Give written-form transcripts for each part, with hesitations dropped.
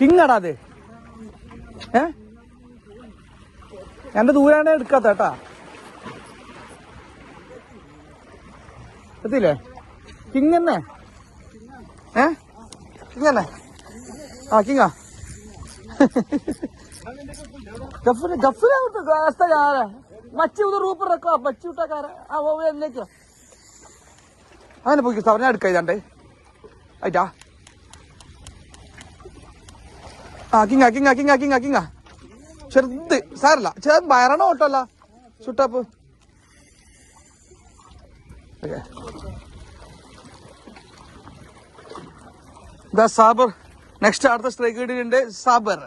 കിങ്ങാടാ അത്. എന്റെ ദൂരാണ് എടുക്കാത്ത കേട്ടാ. എത്തിയില്ലേ? കിങ്ങന്നെ കിങ്ങന്നെ. ആ കിങ്ങാ गफले गफले तो रास्ता जा रहा है. मच्छी उधर ऊपर रखो. मच्छी उठा कर वो लेके അങ്ങനെ പോയി സാർ. ഞാൻ എടുക്കാം ഇതാണ്ടേ. ആയിട്ടാ. ആ കിങ്ങ കിങ്ങ കിങ്ങ കിങ്ങ കിങ്ങ ചെറുത് സാരല്ല. ചെറുത് വയറാണോ ഓട്ടല്ല ചുട്ടപ്പ്. ഇതാ സാബർ. നെക്സ്റ്റ് അടുത്ത സ്ട്രൈക്ക് കിട്ടിയിട്ടുണ്ട് സാബർ.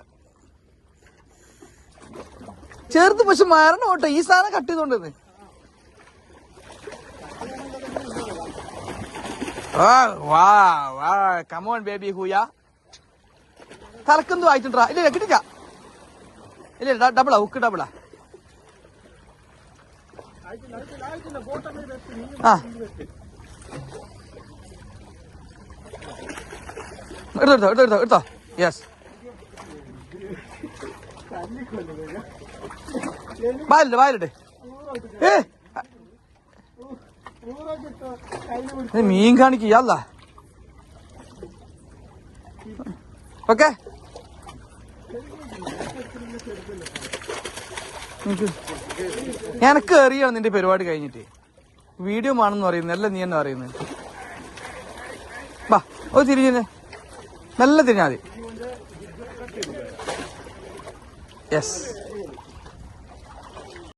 ചെറുത് പക്ഷെ മരണം ഓട്ടോ. ഈ സാധനം കട്ട് ചെയ്തോണ്ടത്. കമോൺ ബേബി ഹൂയ. തലക്കെന്തു ആയിട്ടുണ്ടാ? ഇല്ല കിട്ടില്ല. ഇല്ല ഡബിളാ. ഉക്ക് ഡബിളാ. ആ എടുത്തോ. യെസ്. വായിലിട്ടെ. മീൻ കാണിക്കല്ല. ഓക്കെ എനക്ക് അറിയാം നിന്റെ പരിപാടി കഴിഞ്ഞിട്ട്. വീഡിയോ ആണെന്ന് പറയുന്നത് അല്ല നീ എന്ന് പറയുന്നത്. വാ ഓ തിരിഞ്ഞേ. നല്ല തിരിഞ്ഞാൽ മതി. യെസ്.